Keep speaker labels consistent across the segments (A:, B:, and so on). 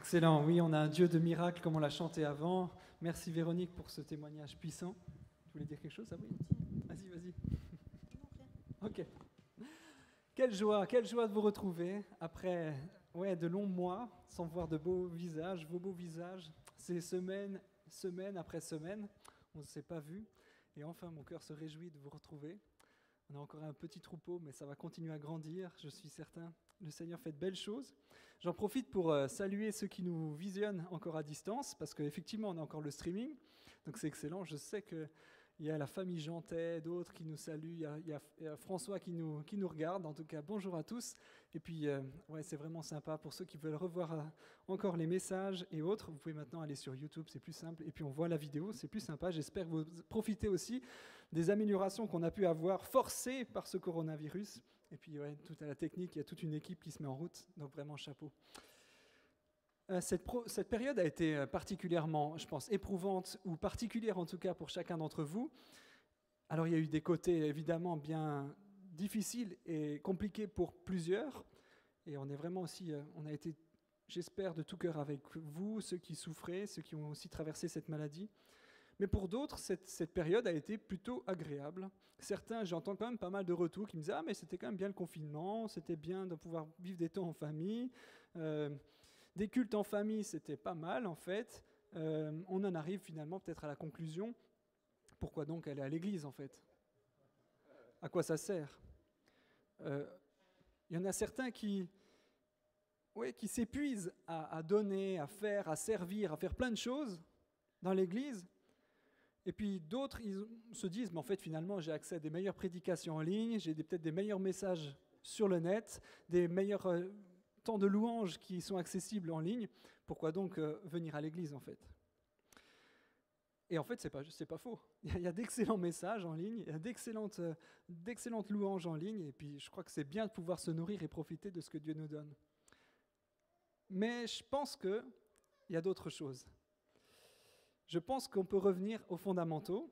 A: Excellent, oui, on a un Dieu de miracles comme on l'a chanté avant. Merci Véronique pour ce témoignage puissant. Tu voulais dire quelque chose, Sabrina? Vas-y, vas-y. Ok. Quelle joie de vous retrouver après de longs mois sans voir de beaux visages, vos beaux visages. C'est semaine après semaine, on ne s'est pas vu. Et enfin, mon cœur se réjouit de vous retrouver. On a encore un petit troupeau, mais ça va continuer à grandir, je suis certain. Le Seigneur fait de belles choses. J'en profite pour saluer ceux qui nous visionnent encore à distance, parce qu'effectivement, on a encore le streaming, donc c'est excellent. Je sais qu'il y a la famille Jantet, d'autres qui nous saluent, il y a François qui nous regarde. En tout cas, bonjour à tous. Et puis, c'est vraiment sympa. Pour ceux qui veulent revoir encore les messages et autres, vous pouvez maintenant aller sur YouTube, c'est plus simple. Et puis, on voit la vidéo, c'est plus sympa. J'espère que vous profitez aussi des améliorations qu'on a pu avoir forcées par ce coronavirus. Et puis, tout à la technique, il y a toute une équipe qui se met en route. Donc, vraiment, chapeau. Cette période a été particulièrement, je pense, éprouvante, ou particulière en tout cas pour chacun d'entre vous. Alors, il y a eu des côtés évidemment bien difficiles et compliqués pour plusieurs. Et on est vraiment aussi, on a été, j'espère, de tout cœur avec vous, ceux qui souffraient, ceux qui ont aussi traversé cette maladie. Mais pour d'autres, cette période a été plutôt agréable. Certains, j'entends quand même pas mal de retours qui me disent « Ah, mais c'était quand même bien le confinement, c'était bien de pouvoir vivre des temps en famille. Des cultes en famille, c'était pas mal en fait. » On en arrive finalement peut-être à la conclusion. Pourquoi donc aller à l'église en fait? À quoi ça sert? Il y en a certains qui s'épuisent à donner, à faire, à servir, à faire plein de choses dans l'église. Et puis d'autres, ils se disent, mais en fait, finalement, j'ai accès à des meilleures prédications en ligne, j'ai peut-être des meilleurs messages sur le net, des meilleurs temps de louanges qui sont accessibles en ligne. Pourquoi donc venir à l'église, en fait? Et en fait, c'est pas faux. Il y a d'excellents messages en ligne, il y a d'excellentes louanges en ligne, et puis je crois que c'est bien de pouvoir se nourrir et profiter de ce que Dieu nous donne. Mais je pense qu'il y a d'autres choses. Je pense qu'on peut revenir aux fondamentaux,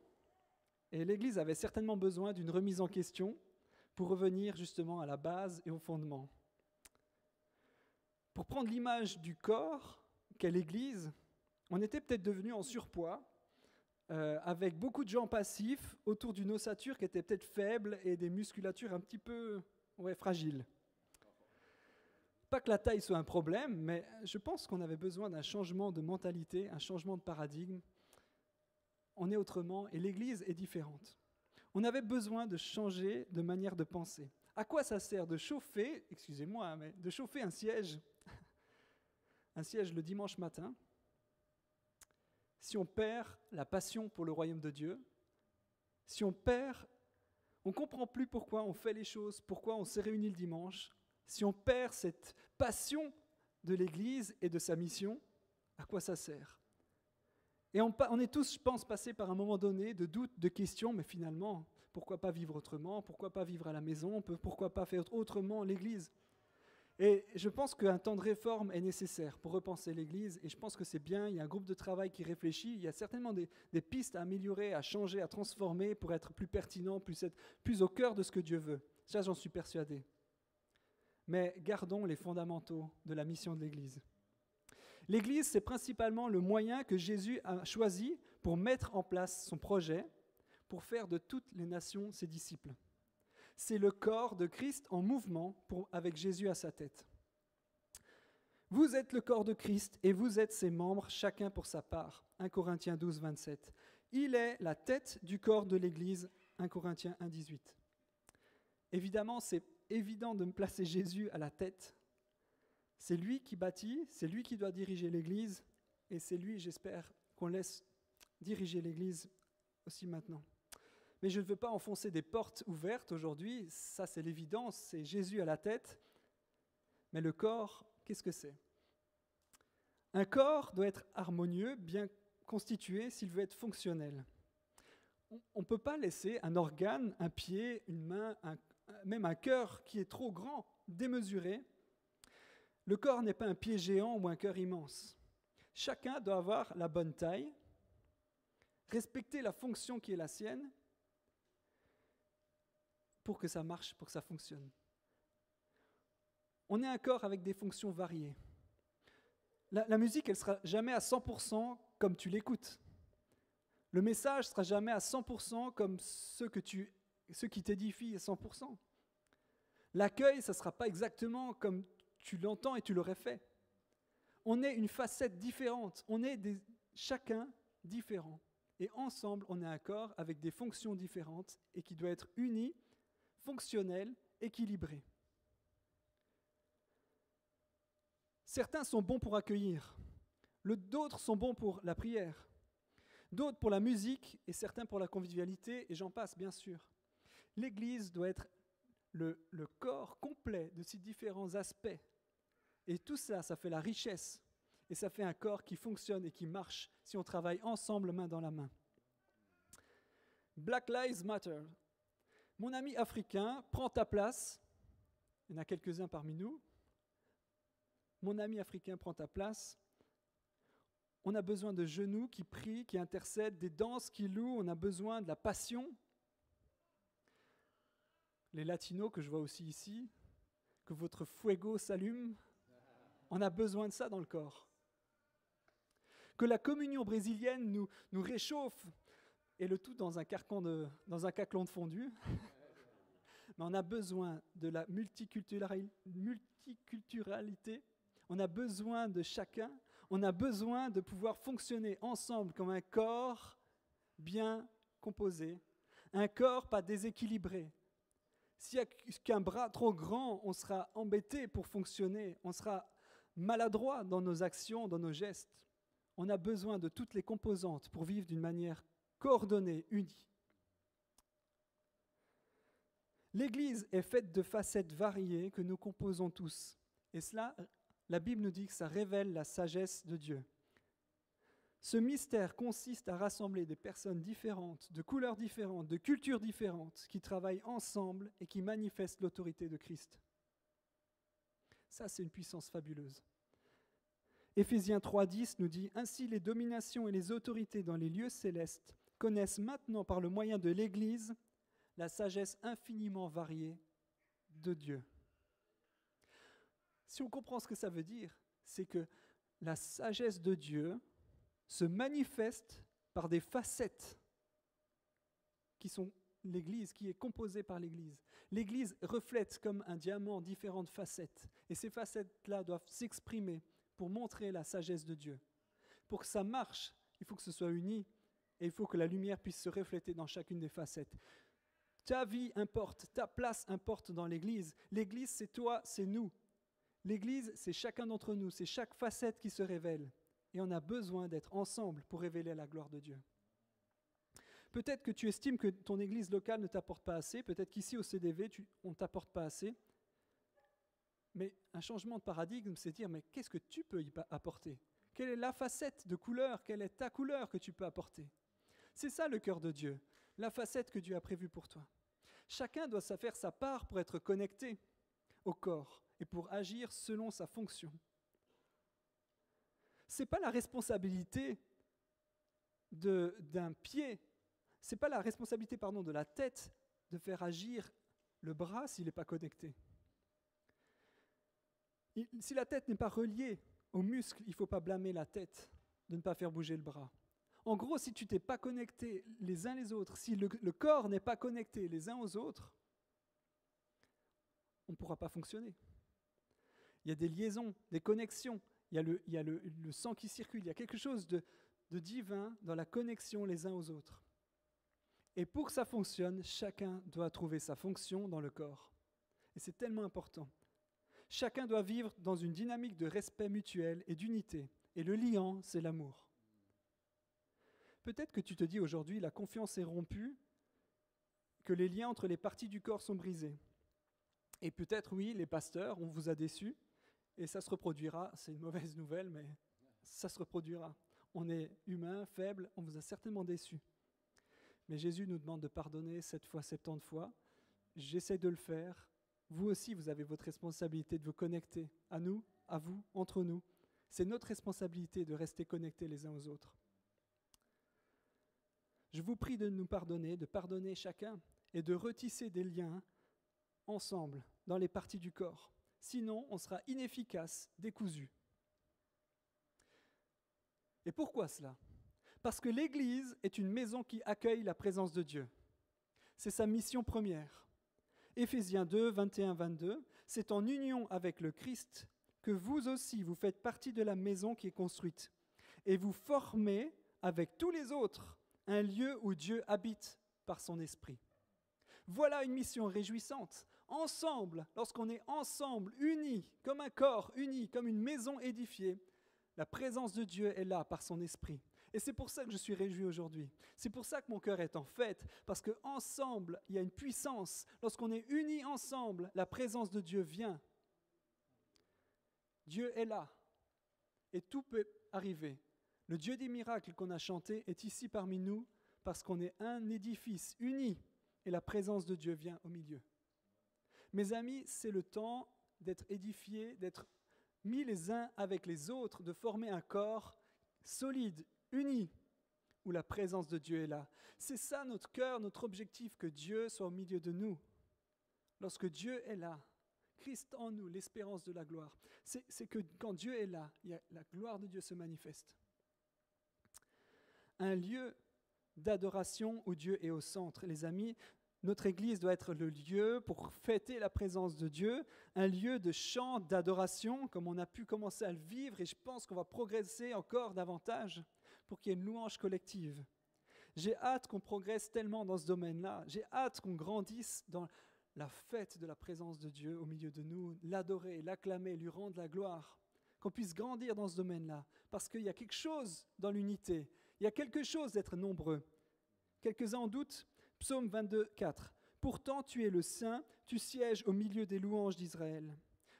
A: et l'Église avait certainement besoin d'une remise en question pour revenir justement à la base et au fondement. Pour prendre l'image du corps qu'est l'Église, on était peut-être devenu en surpoids, avec beaucoup de gens passifs autour d'une ossature qui était peut-être faible et des musculatures un petit peu fragiles. Pas que la taille soit un problème, mais je pense qu'on avait besoin d'un changement de mentalité, un changement de paradigme. On est autrement et l'Église est différente. On avait besoin de changer de manière de penser. À quoi ça sert de chauffer, de chauffer un siège le dimanche matin, si on perd la passion pour le royaume de Dieu, si on ne comprend plus pourquoi on fait les choses, pourquoi on s'est réunis le dimanche, si on perd cette passion de l'Église et de sa mission, à quoi ça sert? Et on est tous, je pense, passés par un moment donné de doutes, de questions, mais finalement, pourquoi pas vivre autrement? Pourquoi pas vivre à la maison? Pourquoi pas faire autrement l'Église? Et je pense qu'un temps de réforme est nécessaire pour repenser l'Église, et je pense que c'est bien, il y a un groupe de travail qui réfléchit, il y a certainement des pistes à améliorer, à changer, à transformer pour être plus pertinent, plus au cœur de ce que Dieu veut. Ça, j'en suis persuadé. Mais gardons les fondamentaux de la mission de l'Église. L'Église, c'est principalement le moyen que Jésus a choisi pour mettre en place son projet, pour faire de toutes les nations ses disciples. C'est le corps de Christ en mouvement avec Jésus à sa tête. Vous êtes le corps de Christ et vous êtes ses membres, chacun pour sa part. 1 Corinthiens 12, 27. Il est la tête du corps de l'Église. 1 Corinthiens 1, 18. Évidemment, c'est évident de me placer Jésus à la tête. C'est lui qui bâtit, c'est lui qui doit diriger l'Église, et c'est lui, j'espère, qu'on laisse diriger l'Église aussi maintenant. Mais je ne veux pas enfoncer des portes ouvertes aujourd'hui, ça c'est l'évidence, c'est Jésus à la tête. Mais le corps, qu'est-ce que c'est? Un corps doit être harmonieux, bien constitué s'il veut être fonctionnel. On ne peut pas laisser un organe, un pied, une main, même un cœur qui est trop grand, démesuré. Le corps n'est pas un pied géant ou un cœur immense. Chacun doit avoir la bonne taille, respecter la fonction qui est la sienne pour que ça marche, pour que ça fonctionne. On est un corps avec des fonctions variées. La musique, elle ne sera jamais à 100% comme tu l'écoutes. Le message ne sera jamais à 100% comme ce qui t'édifie à 100%. L'accueil, ça ne sera pas exactement comme tu l'entends et tu l'aurais fait. On est une facette différente, on est chacun différent. Et ensemble, on est un corps avec des fonctions différentes et qui doit être uni, fonctionnel, équilibré. Certains sont bons pour accueillir, d'autres sont bons pour la prière, d'autres pour la musique et certains pour la convivialité, et j'en passe bien sûr. L'Église doit être le corps complet de ces différents aspects. Et tout ça, ça fait la richesse. Et ça fait un corps qui fonctionne et qui marche si on travaille ensemble, main dans la main. Black Lives Matter. Mon ami africain, prends ta place. Il y en a quelques-uns parmi nous. Mon ami africain, prends ta place. On a besoin de genoux qui prient, qui intercèdent, des danses qui louent. On a besoin de la passion. Les latinos que je vois aussi ici, que votre fuego s'allume. On a besoin de ça dans le corps. Que la communion brésilienne nous réchauffe, et le tout dans un caclon de fondue. Mais on a besoin de la multiculturalité, on a besoin de chacun, on a besoin de pouvoir fonctionner ensemble comme un corps bien composé, un corps pas déséquilibré. S'il n'y a qu'un bras trop grand, on sera embêté pour fonctionner, on sera maladroit dans nos actions, dans nos gestes. On a besoin de toutes les composantes pour vivre d'une manière coordonnée, unie. L'Église est faite de facettes variées que nous composons tous. Et cela, la Bible nous dit que ça révèle la sagesse de Dieu. Ce mystère consiste à rassembler des personnes différentes, de couleurs différentes, de cultures différentes, qui travaillent ensemble et qui manifestent l'autorité de Christ. Ça, c'est une puissance fabuleuse. Éphésiens 3,10 nous dit « Ainsi les dominations et les autorités dans les lieux célestes connaissent maintenant par le moyen de l'Église la sagesse infiniment variée de Dieu. » Si on comprend ce que ça veut dire, c'est que la sagesse de Dieu se manifeste par des facettes qui sont l'Église, qui est composée par l'Église. L'Église reflète comme un diamant différentes facettes, et ces facettes-là doivent s'exprimer pour montrer la sagesse de Dieu. Pour que ça marche, il faut que ce soit uni, et il faut que la lumière puisse se refléter dans chacune des facettes. Ta vie importe, ta place importe dans l'Église. L'Église, c'est toi, c'est nous. L'Église, c'est chacun d'entre nous, c'est chaque facette qui se révèle. Et on a besoin d'être ensemble pour révéler la gloire de Dieu. Peut-être que tu estimes que ton église locale ne t'apporte pas assez, peut-être qu'ici au CDV, on ne t'apporte pas assez. Mais un changement de paradigme, c'est dire, mais qu'est-ce que tu peux y apporter ? Quelle est la facette de couleur ? Quelle est ta couleur que tu peux apporter ? C'est ça le cœur de Dieu, la facette que Dieu a prévue pour toi. Chacun doit faire sa part pour être connecté au corps et pour agir selon sa fonction. Ce n'est pas la responsabilité d'un pied, ce n'est pas la responsabilité de la tête de faire agir le bras s'il n'est pas connecté. Si la tête n'est pas reliée aux muscles, il ne faut pas blâmer la tête de ne pas faire bouger le bras. En gros, si tu t'es pas connecté les uns les autres, si le corps n'est pas connecté les uns aux autres, on ne pourra pas fonctionner. Il y a des liaisons, des connexions, il y a le sang qui circule, il y a quelque chose de divin dans la connexion les uns aux autres. Et pour que ça fonctionne, chacun doit trouver sa fonction dans le corps. Et c'est tellement important. Chacun doit vivre dans une dynamique de respect mutuel et d'unité. Et le liant, c'est l'amour. Peut-être que tu te dis aujourd'hui, la confiance est rompue, que les liens entre les parties du corps sont brisés. Et peut-être, oui, les pasteurs, on vous a déçus, et ça se reproduira. C'est une mauvaise nouvelle, mais ça se reproduira. On est humain, faible, on vous a certainement déçus. Mais Jésus nous demande de pardonner 7 fois, 70 fois. J'essaie de le faire. Vous aussi, vous avez votre responsabilité de vous connecter à nous, à vous, entre nous. C'est notre responsabilité de rester connectés les uns aux autres. Je vous prie de nous pardonner, de pardonner chacun et de retisser des liens ensemble dans les parties du corps. Sinon, on sera inefficace, décousu. Et pourquoi cela? Parce que l'Église est une maison qui accueille la présence de Dieu. C'est sa mission première. Éphésiens 2, 21-22, c'est en union avec le Christ que vous aussi, vous faites partie de la maison qui est construite. Et vous formez, avec tous les autres, un lieu où Dieu habite par son esprit. Voilà une mission réjouissante. Ensemble, lorsqu'on est ensemble, unis, comme un corps, unis, comme une maison édifiée, la présence de Dieu est là par son esprit. Et c'est pour ça que je suis réjoui aujourd'hui. C'est pour ça que mon cœur est en fête, parce qu'ensemble, il y a une puissance. Lorsqu'on est unis ensemble, la présence de Dieu vient. Dieu est là, et tout peut arriver. Le Dieu des miracles qu'on a chanté est ici parmi nous, parce qu'on est un édifice uni, et la présence de Dieu vient au milieu. Mes amis, c'est le temps d'être édifiés, d'être mis les uns avec les autres, de former un corps solide, uni, où la présence de Dieu est là. C'est ça notre cœur, notre objectif, que Dieu soit au milieu de nous. Lorsque Dieu est là, Christ en nous, l'espérance de la gloire, c'est que quand Dieu est là, la gloire de Dieu se manifeste. Un lieu d'adoration où Dieu est au centre. Les amis, notre Église doit être le lieu pour fêter la présence de Dieu, un lieu de chant, d'adoration, comme on a pu commencer à le vivre, et je pense qu'on va progresser encore davantage pour qu'il y ait une louange collective. J'ai hâte qu'on progresse tellement dans ce domaine-là. J'ai hâte qu'on grandisse dans la fête de la présence de Dieu au milieu de nous, l'adorer, l'acclamer, lui rendre la gloire. Qu'on puisse grandir dans ce domaine-là, parce qu'il y a quelque chose dans l'unité. Il y a quelque chose d'être nombreux. Quelques-uns en doutent? Psaume 22, 4. Pourtant tu es le Saint, tu sièges au milieu des louanges d'Israël.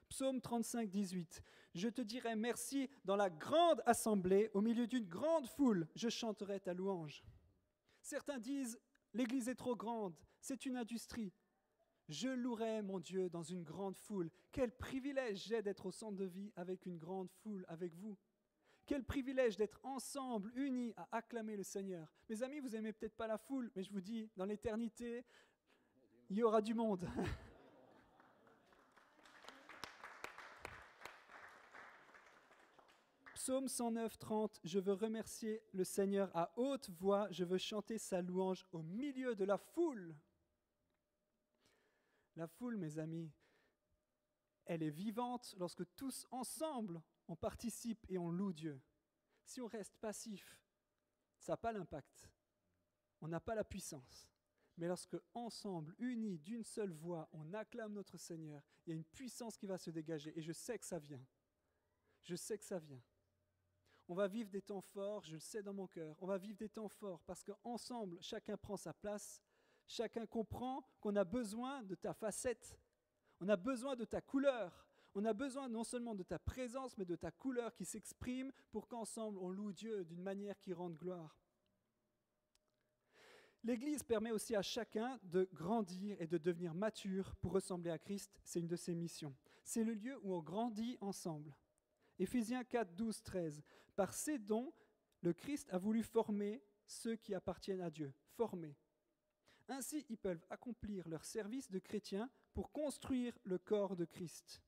A: Psaume 35, 18. Je te dirai merci dans la grande assemblée, au milieu d'une grande foule, je chanterai ta louange. Certains disent, l'Église est trop grande, c'est une industrie. Je louerai mon Dieu dans une grande foule. Quel privilège j'ai d'être au centre de vie avec une grande foule, avec vous. Quel privilège d'être ensemble, unis à acclamer le Seigneur. Mes amis, vous n'aimez peut-être pas la foule, mais je vous dis, dans l'éternité, il y aura du monde. Psaume 109, 30, je veux remercier le Seigneur à haute voix, je veux chanter sa louange au milieu de la foule. La foule, mes amis, elle est vivante lorsque tous ensemble, on participe et on loue Dieu. Si on reste passif, ça n'a pas l'impact. On n'a pas la puissance. Mais lorsque ensemble, unis d'une seule voix, on acclame notre Seigneur, il y a une puissance qui va se dégager. Et je sais que ça vient. Je sais que ça vient. On va vivre des temps forts, je le sais dans mon cœur. On va vivre des temps forts parce qu'ensemble, chacun prend sa place. Chacun comprend qu'on a besoin de ta facette. On a besoin de ta couleur. On a besoin non seulement de ta présence, mais de ta couleur qui s'exprime pour qu'ensemble on loue Dieu d'une manière qui rende gloire. L'Église permet aussi à chacun de grandir et de devenir mature pour ressembler à Christ. C'est une de ses missions. C'est le lieu où on grandit ensemble. Éphésiens 4, 12, 13. Par ces dons, le Christ a voulu former ceux qui appartiennent à Dieu. Former. Ainsi, ils peuvent accomplir leur service de chrétiens pour construire le corps de Christ.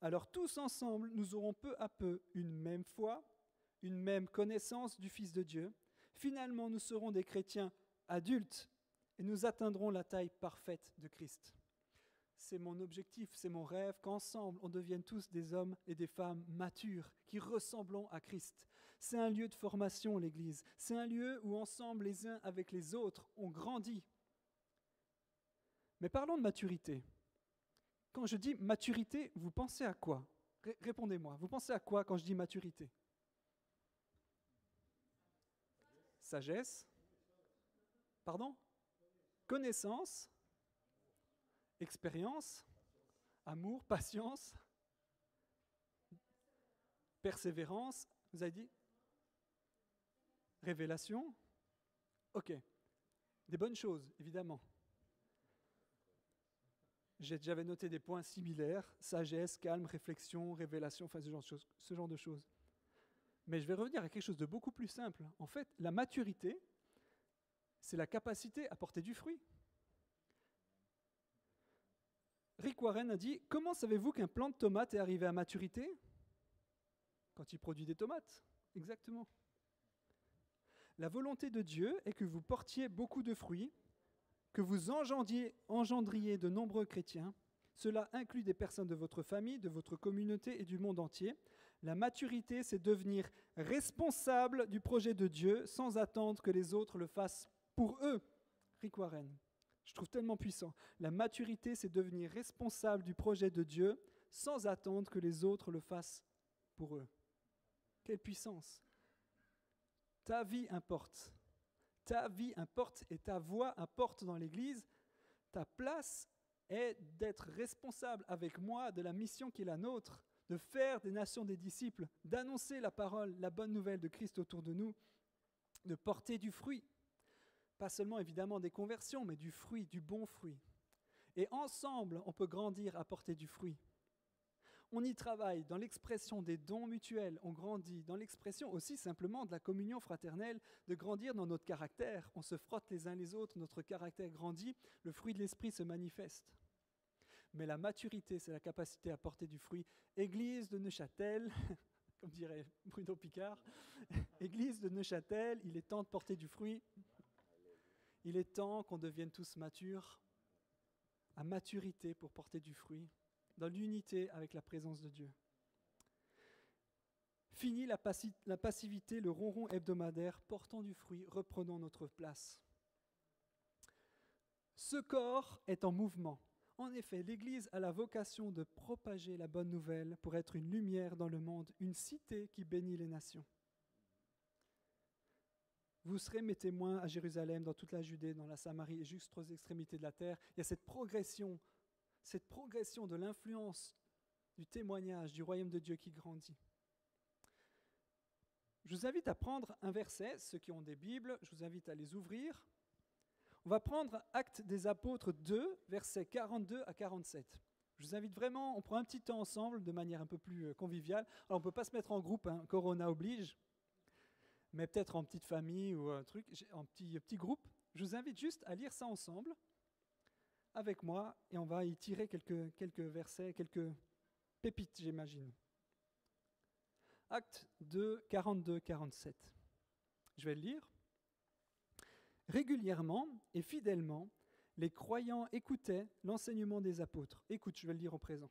A: Alors tous ensemble, nous aurons peu à peu une même foi, une même connaissance du Fils de Dieu. Finalement, nous serons des chrétiens adultes et nous atteindrons la taille parfaite de Christ. C'est mon objectif, c'est mon rêve, qu'ensemble, on devienne tous des hommes et des femmes matures qui ressemblons à Christ. C'est un lieu de formation, l'Église. C'est un lieu où ensemble, les uns avec les autres, on grandit. Mais parlons de maturité. Quand je dis maturité, vous pensez à quoi? Répondez-moi. Vous pensez à quoi quand je dis maturité? Sagesse? Pardon? Connaissance? Expérience? Amour? Patience? Persévérance? Vous avez dit? Révélation? Ok. Des bonnes choses, évidemment. J'avais noté des points similaires, sagesse, calme, réflexion, révélation, enfin ce genre de choses. Mais je vais revenir à quelque chose de beaucoup plus simple. En fait, la maturité, c'est la capacité à porter du fruit. Rick Warren a dit « Comment savez-vous qu'un plant de tomate est arrivé à maturité ?» Quand il produit des tomates. Exactement. La volonté de Dieu est que vous portiez beaucoup de fruits, que vous engendriez de nombreux chrétiens. Cela inclut des personnes de votre famille, de votre communauté et du monde entier. La maturité, c'est devenir responsable du projet de Dieu sans attendre que les autres le fassent pour eux. Rick Warren. Je trouve tellement puissant. La maturité, c'est devenir responsable du projet de Dieu sans attendre que les autres le fassent pour eux. Quelle puissance! Ta vie importe. Ta vie importe et ta voix importe dans l'Église. Ta place est d'être responsable avec moi de la mission qui est la nôtre, de faire des nations des disciples, d'annoncer la parole, la bonne nouvelle de Christ autour de nous, de porter du fruit. Pas seulement évidemment des conversions, mais du fruit, du bon fruit. Et ensemble, on peut grandir à porter du fruit. On y travaille dans l'expression des dons mutuels, on grandit dans l'expression aussi simplement de la communion fraternelle, de grandir dans notre caractère. On se frotte les uns les autres, notre caractère grandit, le fruit de l'esprit se manifeste. Mais la maturité, c'est la capacité à porter du fruit. Église de Neuchâtel, comme dirait Bruno Picard, Église de Neuchâtel, il est temps de porter du fruit. Il est temps qu'on devienne tous matures, à maturité pour porter du fruit, dans l'unité avec la présence de Dieu. Fini la passivité, le ronron hebdomadaire, portons du fruit, reprenons notre place. Ce corps est en mouvement. En effet, l'Église a la vocation de propager la bonne nouvelle pour être une lumière dans le monde, une cité qui bénit les nations. Vous serez mes témoins à Jérusalem, dans toute la Judée, dans la Samarie et jusqu'aux extrémités de la terre. Il y a cette progression de l'influence, du témoignage, du royaume de Dieu qui grandit. Je vous invite à prendre un verset, ceux qui ont des Bibles, je vous invite à les ouvrir. On va prendre Actes des Apôtres 2, versets 42 à 47. Je vous invite vraiment, on prend un petit temps ensemble de manière un peu plus conviviale. Alors on ne peut pas se mettre en groupe, hein, Corona oblige, mais peut-être en petite famille ou un truc, en petit groupe. Je vous invite juste à lire ça ensemble avec moi et on va y tirer quelques versets, quelques pépites, j'imagine. Acte 2, 42, 47. Je vais le lire. Régulièrement et fidèlement, les croyants écoutaient l'enseignement des apôtres. Écoute, je vais le lire au présent.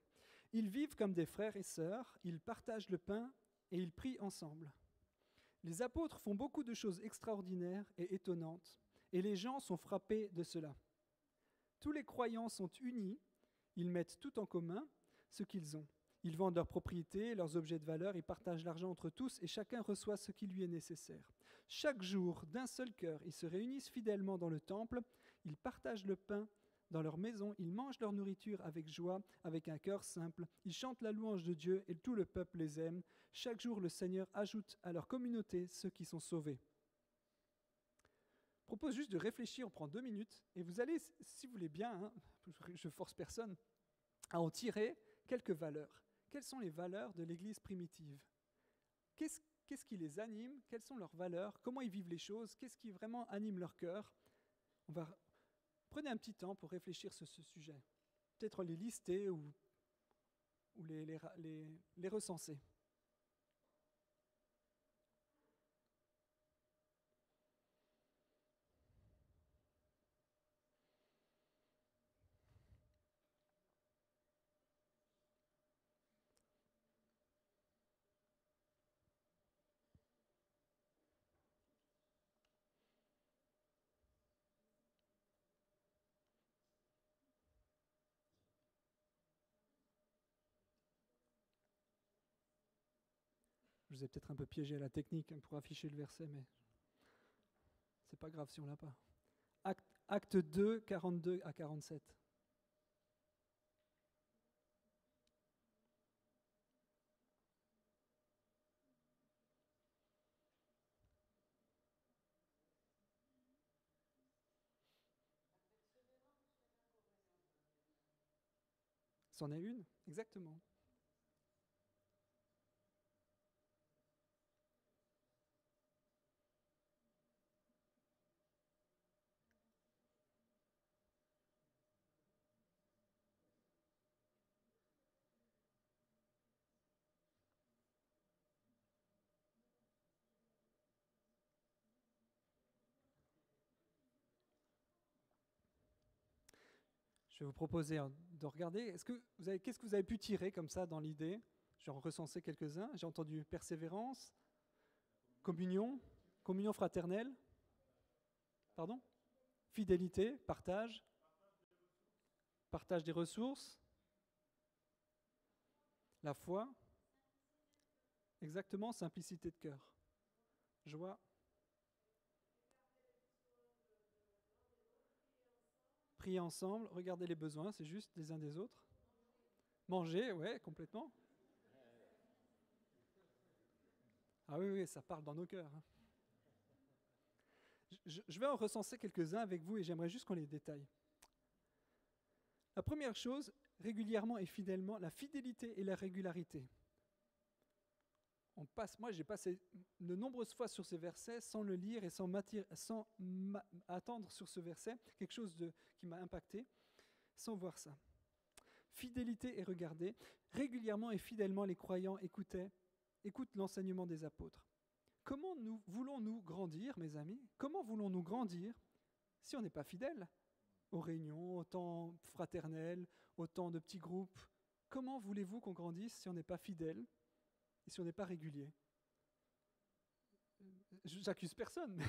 A: Ils vivent comme des frères et sœurs, ils partagent le pain et ils prient ensemble. Les apôtres font beaucoup de choses extraordinaires et étonnantes, et les gens sont frappés de cela. Tous les croyants sont unis, ils mettent tout en commun, ce qu'ils ont. Ils vendent leurs propriétés, leurs objets de valeur, ils partagent l'argent entre tous et chacun reçoit ce qui lui est nécessaire. Chaque jour, d'un seul cœur, ils se réunissent fidèlement dans le temple, ils partagent le pain dans leur maison, ils mangent leur nourriture avec joie, avec un cœur simple, ils chantent la louange de Dieu et tout le peuple les aime. Chaque jour, le Seigneur ajoute à leur communauté ceux qui sont sauvés. Je propose juste de réfléchir, on prend 2 minutes, et vous allez, si vous voulez bien, hein, je force personne, à en tirer quelques valeurs. Quelles sont les valeurs de l'Église primitive ? Qu'est-ce qui les anime ? Quelles sont leurs valeurs ? Comment ils vivent les choses ? Qu'est-ce qui vraiment anime leur cœur ? Prenez un petit temps pour réfléchir sur ce sujet. Peut-être les lister ou les recenser. Je vous ai peut-être un peu piégé à la technique pour afficher le verset, mais c'est pas grave si on l'a pas. Acte 2, 42 à 47. C'en est une, exactement. Je vais vous proposer de regarder. Qu'est-ce que vous avez pu tirer comme ça dans l'idée? Je vais en recenser quelques-uns. J'ai entendu persévérance, communion, communion fraternelle, pardon, fidélité, partage des ressources, la foi, exactement, simplicité de cœur, joie, prier ensemble, regarder les besoins, c'est juste des uns des autres, manger, ouais, complètement. Ah oui, oui, ça parle dans nos cœurs. Je vais en recenser quelques-uns avec vous et j'aimerais juste qu'on les détaille. La première chose, régulièrement et fidèlement, la fidélité et la régularité. Moi, j'ai passé de nombreuses fois sur ces versets sans le lire et sans attendre sur ce verset, quelque chose qui m'a impacté, sans voir ça. Fidélité et regarder. Régulièrement et fidèlement, les croyants écoutent l'enseignement des apôtres. Comment voulons-nous grandir, mes amis? Comment voulons-nous grandir si on n'est pas fidèle aux réunions, au temps fraternel, au temps de petits groupes? Comment voulez-vous qu'on grandisse si on n'est pas fidèle et si on n'est pas régulier? J'accuse personne, mais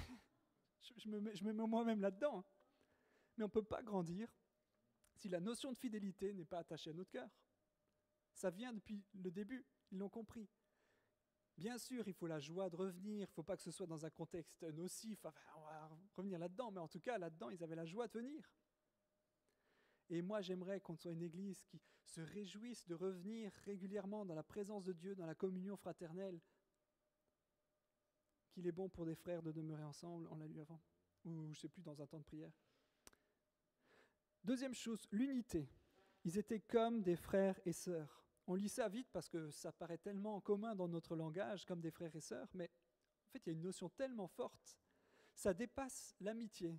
A: je me mets moi-même là-dedans. Mais on ne peut pas grandir si la notion de fidélité n'est pas attachée à notre cœur. Ça vient depuis le début, ils l'ont compris. Bien sûr, il faut la joie de revenir, il ne faut pas que ce soit dans un contexte nocif, enfin, on va revenir là-dedans, mais en tout cas, là-dedans, ils avaient la joie de venir. Et moi, j'aimerais qu'on soit une église qui se réjouisse de revenir régulièrement dans la présence de Dieu, dans la communion fraternelle, qu'il est bon pour des frères de demeurer ensemble, on l'a lu avant, ou je ne sais plus, dans un temps de prière. Deuxième chose, l'unité. Ils étaient comme des frères et sœurs. On lit ça vite parce que ça paraît tellement en commun dans notre langage, comme des frères et sœurs, mais en fait, il y a une notion tellement forte. Ça dépasse l'amitié.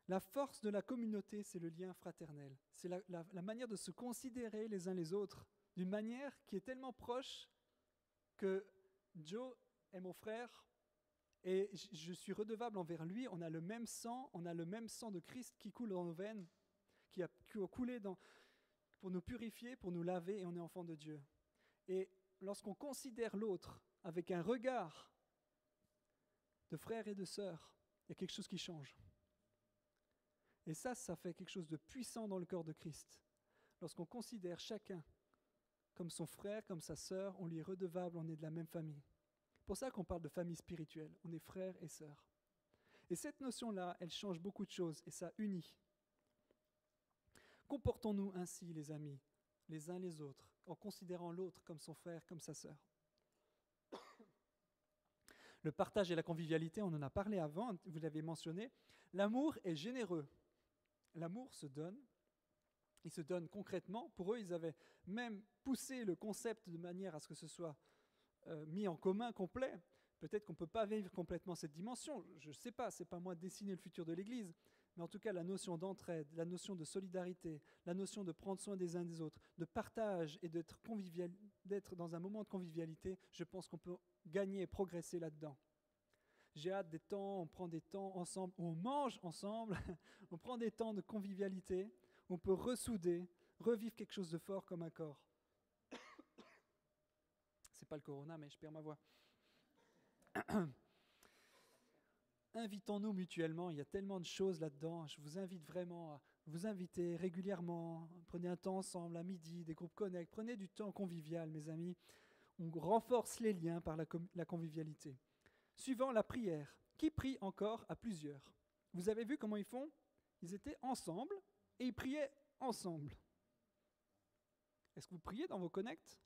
A: La force de la communauté, c'est le lien fraternel. C'est la manière de se considérer les uns les autres d'une manière qui est tellement proche que Joe est mon frère et je suis redevable envers lui. On a le même sang de Christ qui coule dans nos veines, qui a coulé pour nous purifier, pour nous laver, et on est enfant de Dieu. Et lorsqu'on considère l'autre avec un regard de frère et de sœur, il y a quelque chose qui change. Et ça fait quelque chose de puissant dans le corps de Christ. Lorsqu'on considère chacun comme son frère, comme sa sœur, on lui est redevable, on est de la même famille. C'est pour ça qu'on parle de famille spirituelle, on est frères et sœurs. Et cette notion-là, elle change beaucoup de choses et ça unit. Comportons-nous ainsi, les amis, les uns les autres, en considérant l'autre comme son frère, comme sa sœur. Le partage et la convivialité, on en a parlé avant, vous l'avez mentionné. L'amour est généreux. L'amour se donne. Il se donne concrètement. Pour eux, ils avaient même poussé le concept de manière à ce que ce soit mis en commun, complet. Peut-être qu'on ne peut pas vivre complètement cette dimension. Je ne sais pas, ce n'est pas moi de dessiner le futur de l'Église. Mais en tout cas, la notion d'entraide, la notion de solidarité, la notion de prendre soin des uns des autres, de partage et d'être dans un moment de convivialité, je pense qu'on peut gagner et progresser là-dedans. J'ai hâte des temps, on prend des temps ensemble, on mange ensemble, on prend des temps de convivialité, on peut ressouder, revivre quelque chose de fort comme un corps. C'est pas le corona, mais je perds ma voix. Invitons-nous mutuellement, il y a tellement de choses là-dedans. Je vous invite vraiment à vous inviter régulièrement. Prenez un temps ensemble, à midi, des groupes connect. Prenez du temps convivial, mes amis. On renforce les liens par la convivialité. Suivant la prière. Qui prie encore à plusieurs? Vous avez vu comment ils font? Ils étaient ensemble et ils priaient ensemble. Est-ce que vous priez dans vos connects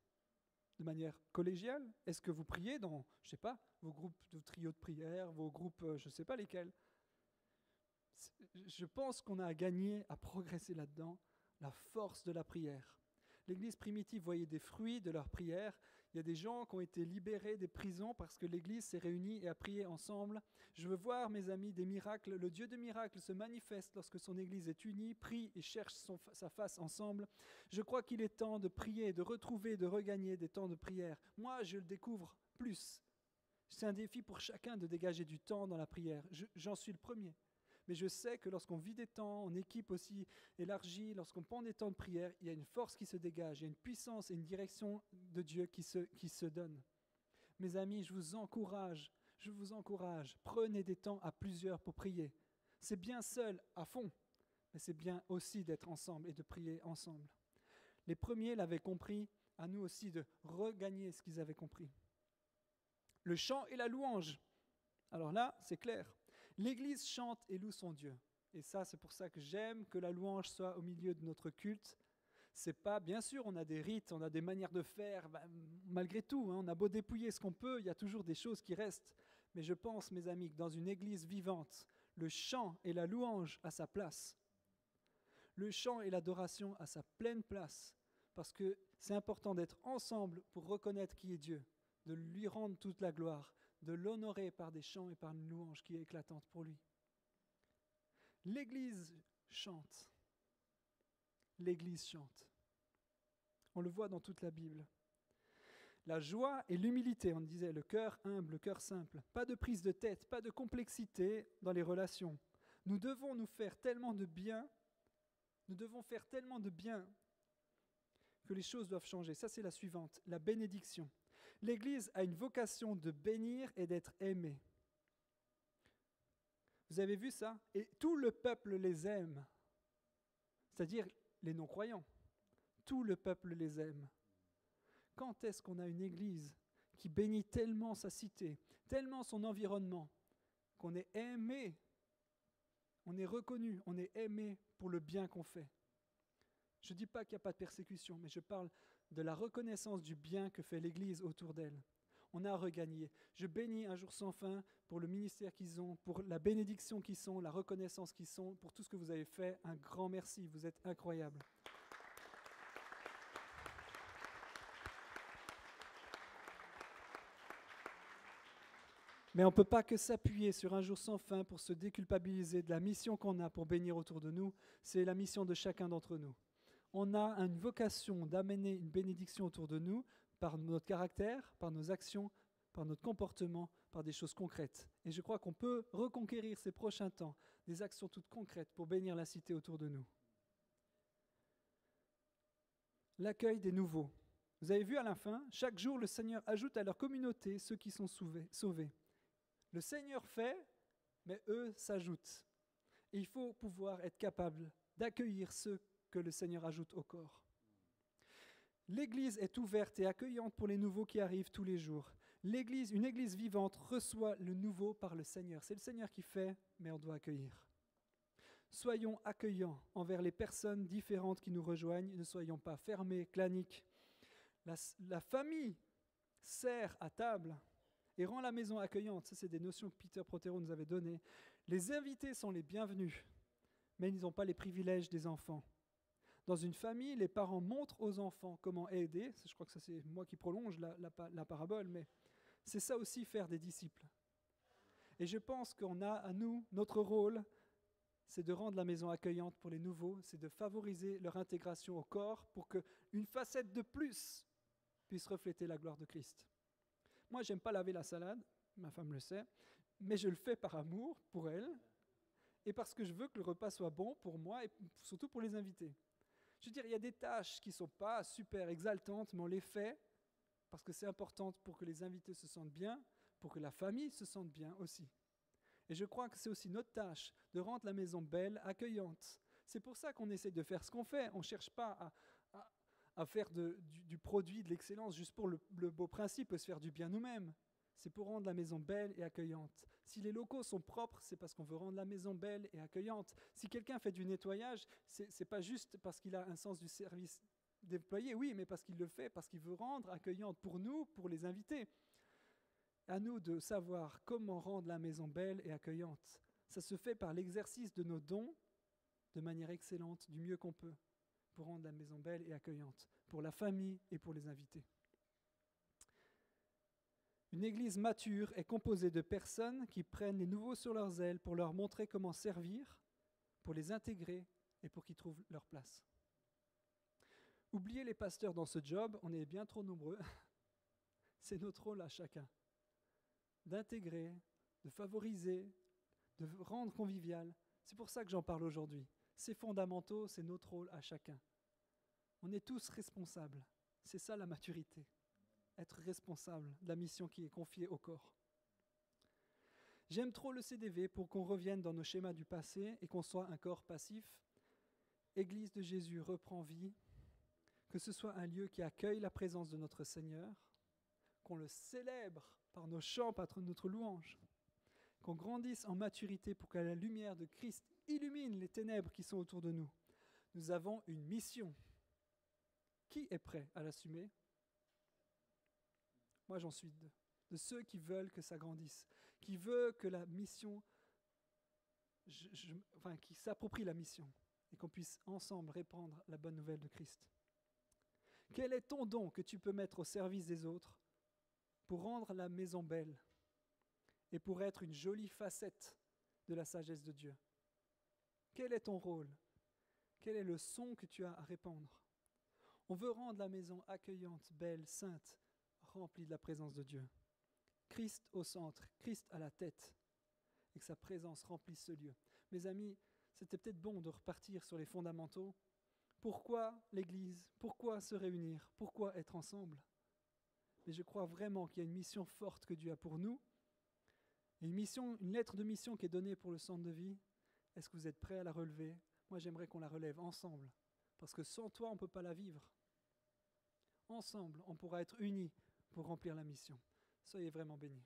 A: de manière collégiale? Est-ce que vous priez dans, je ne sais pas, vos groupes de trio de prière, vos groupes, je ne sais pas lesquels? Je pense qu'on a à gagner, à progresser là-dedans, la force de la prière. L'Église primitive voyait des fruits de leur prière. Il y a des gens qui ont été libérés des prisons parce que l'Église s'est réunie et a prié ensemble. Je veux voir, mes amis, des miracles. Le Dieu de miracles se manifeste lorsque son Église est unie, prie et cherche sa face ensemble. Je crois qu'il est temps de prier, de retrouver, de regagner des temps de prière. Moi, je le découvre plus. C'est un défi pour chacun de dégager du temps dans la prière. J'en suis le premier. Mais je sais que lorsqu'on vit des temps en équipe aussi élargie, lorsqu'on prend des temps de prière, il y a une force qui se dégage, il y a une puissance et une direction de Dieu qui se donne. Mes amis, je vous encourage, prenez des temps à plusieurs pour prier. C'est bien seul, à fond, mais c'est bien aussi d'être ensemble et de prier ensemble. Les premiers l'avaient compris, à nous aussi de regagner ce qu'ils avaient compris. Le chant et la louange. Alors là, c'est clair. L'Église chante et loue son Dieu. Et ça, c'est pour ça que j'aime que la louange soit au milieu de notre culte. C'est pas, bien sûr, on a des rites, on a des manières de faire, malgré tout, on a beau dépouiller ce qu'on peut, il y a toujours des choses qui restent. Mais je pense, mes amis, que dans une Église vivante, le chant et la louange à sa place. Le chant et l'adoration à sa pleine place. Parce que c'est important d'être ensemble pour reconnaître qui est Dieu, de lui rendre toute la gloire, de l'honorer par des chants et par une louange qui est éclatante pour lui. L'Église chante. L'Église chante. On le voit dans toute la Bible. La joie et l'humilité, on disait, le cœur humble, le cœur simple. Pas de prise de tête, pas de complexité dans les relations. Nous devons nous faire tellement de bien, que les choses doivent changer. Ça, c'est la suivante, la bénédiction. L'Église a une vocation de bénir et d'être aimée. Vous avez vu ça? Et tout le peuple les aime. C'est-à-dire les non-croyants. Tout le peuple les aime. Quand est-ce qu'on a une Église qui bénit tellement sa cité, tellement son environnement, qu'on est aimé, on est reconnu, on est aimé pour le bien qu'on fait? Je ne dis pas qu'il n'y a pas de persécution, mais je parle de la reconnaissance du bien que fait l'Église autour d'elle. On a regagné. Je bénis Un Jour Sans Fin pour le ministère qu'ils ont, pour la bénédiction qu'ils sont, la reconnaissance qu'ils sont, pour tout ce que vous avez fait. Un grand merci, vous êtes incroyables. Mais on ne peut pas que s'appuyer sur Un Jour Sans Fin pour se déculpabiliser de la mission qu'on a pour bénir autour de nous. C'est la mission de chacun d'entre nous. On a une vocation d'amener une bénédiction autour de nous par notre caractère, par nos actions, par notre comportement, par des choses concrètes. Et je crois qu'on peut reconquérir ces prochains temps, des actions toutes concrètes pour bénir la cité autour de nous. L'accueil des nouveaux. Vous avez vu à la fin, chaque jour le Seigneur ajoute à leur communauté ceux qui sont sauvés. Le Seigneur fait, mais eux s'ajoutent. Et il faut pouvoir être capable d'accueillir ceux que le Seigneur ajoute au corps. L'Église est ouverte et accueillante pour les nouveaux qui arrivent tous les jours. Une Église vivante reçoit le nouveau par le Seigneur. C'est le Seigneur qui fait, mais on doit accueillir. Soyons accueillants envers les personnes différentes qui nous rejoignent. Ne soyons pas fermés, claniques. La famille sert à table et rend la maison accueillante. Ça, c'est des notions que Peter Prothero nous avait données. Les invités sont les bienvenus, mais ils n'ont pas les privilèges des enfants. Dans une famille, les parents montrent aux enfants comment aider. Je crois que ça, c'est moi qui prolonge la parabole, mais c'est ça aussi, faire des disciples. Et je pense qu'on a à nous, notre rôle, c'est de rendre la maison accueillante pour les nouveaux, c'est de favoriser leur intégration au corps pour qu'une facette de plus puisse refléter la gloire de Christ. Moi, j'aime pas laver la salade, ma femme le sait, mais je le fais par amour pour elle et parce que je veux que le repas soit bon pour moi et surtout pour les invités. Je veux dire, il y a des tâches qui ne sont pas super exaltantes, mais on les fait parce que c'est important pour que les invités se sentent bien, pour que la famille se sente bien aussi. Et je crois que c'est aussi notre tâche de rendre la maison belle, accueillante. C'est pour ça qu'on essaie de faire ce qu'on fait. On ne cherche pas à faire du produit, de l'excellence, juste pour le beau principe, se faire du bien nous-mêmes. C'est pour rendre la maison belle et accueillante. Si les locaux sont propres, c'est parce qu'on veut rendre la maison belle et accueillante. Si quelqu'un fait du nettoyage, c'est pas juste parce qu'il a un sens du service déployé, oui, mais parce qu'il le fait, parce qu'il veut rendre accueillante pour nous, pour les invités. À nous de savoir comment rendre la maison belle et accueillante. Ça se fait par l'exercice de nos dons de manière excellente, du mieux qu'on peut, pour rendre la maison belle et accueillante, pour la famille et pour les invités. Une église mature est composée de personnes qui prennent les nouveaux sur leurs ailes pour leur montrer comment servir, pour les intégrer et pour qu'ils trouvent leur place. Oubliez les pasteurs dans ce job, on est bien trop nombreux. C'est notre rôle à chacun d'intégrer, de favoriser, de rendre convivial C'est pour ça que j'en parle aujourd'hui. Ces fondamentaux, c'est notre rôle à chacun. On est tous responsables. C'est ça la maturité. Être responsable de la mission qui est confiée au corps. J'aime trop le CDV pour qu'on revienne dans nos schémas du passé et qu'on soit un corps passif. Église de Jésus reprend vie. Que ce soit un lieu qui accueille la présence de notre Seigneur, qu'on le célèbre par nos chants, par notre louange, qu'on grandisse en maturité pour que la lumière de Christ illumine les ténèbres qui sont autour de nous. Nous avons une mission. Qui est prêt à l'assumer? Moi, j'en suis de ceux qui veulent que ça grandisse, qui veulent que la mission, qui s'approprient la mission et qu'on puisse ensemble répandre la bonne nouvelle de Christ. Quel est ton don que tu peux mettre au service des autres pour rendre la maison belle et pour être une jolie facette de la sagesse de Dieu? Quel est ton rôle? Quel est le son que tu as à répandre? On veut rendre la maison accueillante, belle, sainte, remplie de la présence de Dieu. Christ au centre, Christ à la tête, et que sa présence remplisse ce lieu. Mes amis, c'était peut-être bon de repartir sur les fondamentaux. Pourquoi l'Église? Pourquoi se réunir? Pourquoi être ensemble? Mais je crois vraiment qu'il y a une mission forte que Dieu a pour nous, et une lettre de mission qui est donnée pour le centre de vie. Est-ce que vous êtes prêts à la relever? Moi, j'aimerais qu'on la relève ensemble, parce que sans toi, on ne peut pas la vivre. Ensemble, on pourra être unis pour remplir la mission. Soyez vraiment bénis.